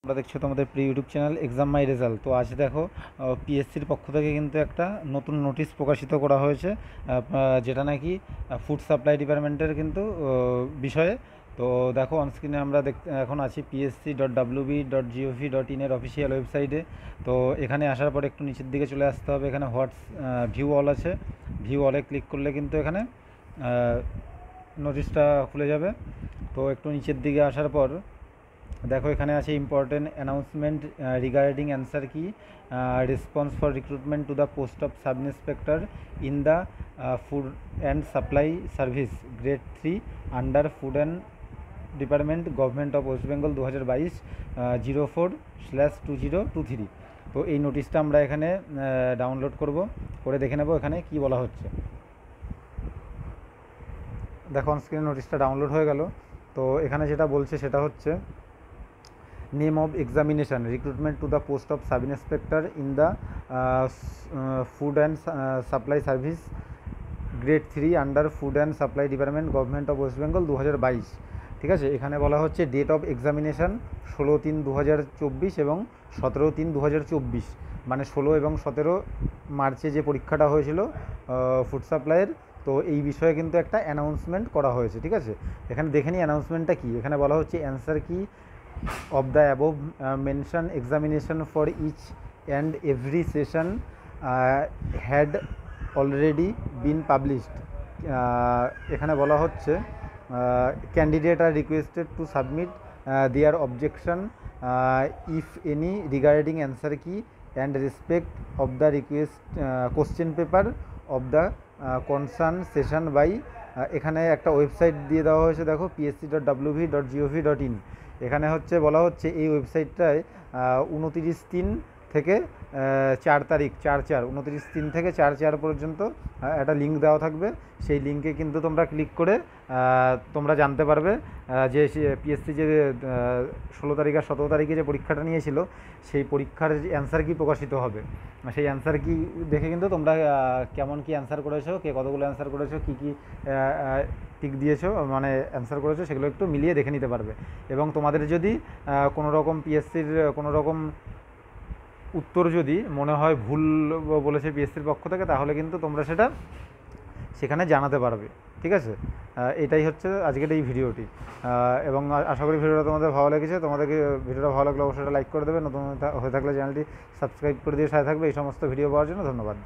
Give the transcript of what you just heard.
তোমরা দেখছো তোমাদের প্রিয় ইউটিউব চ্যানেল এক্সাম মাই রেজাল্ট। তো আজ দেখো পিএসসির পক্ষ থেকে কিন্তু একটা নতুন নোটিশ প্রকাশিত করা হয়েছে, যেটা নাকি ফুড সাপ্লাই ডিপার্টমেন্টের কিন্তু বিষয়ে। তো দেখো অনস্ক্রিনে আমরা এখন আছি psc.wb.gov.in এর অফিসিয়াল ওয়েবসাইটে। তো এখানে আসার পর একটু নিচের দিকে চলে আসতে হবে। এখানে ভিউ অল আছে, ভিউ অলে ক্লিক করলে কিন্তু এখানে নোটিশটা খুলে যাবে। তো একটু নিচের দিকে আসার পর দেখো এখানে আছে ইম্পর্টেন্ট অ্যানাউন্সমেন্ট রিগার্ডিং অ্যান্সার কি response for recruitment to the post of sub inspector in the food and supply service grade 3 under food and department government of West Bengal 2022 04/2023। তো এই নোটিশটা আমরা এখানে ডাউনলোড করে দেখে নেব এখানে কি বলা হচ্ছে। দেখো অনস্ক্রিনে নোটিশটা ডাউনলোড হয়ে গেল। তো এখানে যেটা বলছে সেটা হচ্ছে name of examination recruitment to the post of sub inspector in the food and supply service grade 3 under food and supply department government of West Bengal 2022। ঠিক আছে, এখানে বলা হচ্ছে ডেট অফ এক্সামিনেশান 16/3/2024 এবং 17/3/2024, মানে 16 এবং 17 মার্চে যে পরীক্ষাটা হয়েছিল ফুড সাপ্লাইয়ের। তো এই বিষয়ে কিন্তু একটা অ্যানাউন্সমেন্ট করা হয়েছে। ঠিক আছে, এখানে দেখে নিই অ্যানাউন্সমেন্টটা কী। এখানে বলা হচ্ছে অ্যান্সার কি of the above mentioned examination for each and every session had already been published. এখানে বলা হচ্ছে candidate are requested to submit their objection if any regarding answer key and respect of the request question paper of the concerned session by এখানে একটা website দিয়ে দেওয়া হয়েছে, দেখো psc.wb.gov.in। এখানে বলা হচ্ছে এই ওয়েবসাইটটায় 29/3 থেকে 4 তারিখ 4/4 29/3 থেকে 4/4 পর্যন্ত একটা লিঙ্ক দেওয়া থাকবে। সেই লিঙ্কে কিন্তু তোমরা ক্লিক করে তোমরা জানতে পারবে যে পিএসসি যে 16 তারিখ আর 17 তারিখে যে পরীক্ষাটা নিয়েছিল সেই পরীক্ষার অ্যান্সার কি প্রকাশিত হবে। সেই অ্যান্সার কি দেখে কিন্তু তোমরা কেমন কি অ্যান্সার করেছো, কে কতগুলো অ্যান্সার করেছো, কী কী টিক দিয়েছো, মানে অ্যান্সার করেছো, সেগুলো একটু মিলিয়ে দেখে নিতে পারবে। এবং তোমাদের যদি কোনো রকম পিএসসির কোনো রকম উত্তর যদি মনে হয় ভুল বলেছে পিএসসির পক্ষ থেকে, তাহলে কিন্তু তোমরা সেটা সেখানে জানাতে পারবে। ঠিক আছে, এটাই হচ্ছে আজকের এই ভিডিওটি। এবং আশা করি ভিডিওটা তোমাদের ভালো লেগেছে। তোমাদেরকে ভিডিওটা ভালো লাগলে অবশ্যই লাইক করে দেবে, নতুন হয়ে থাকলে চ্যানেলটি সাবস্ক্রাইব করে দিয়ে সাথে থাকবে এই সমস্ত ভিডিও পাওয়ার জন্য। ধন্যবাদ।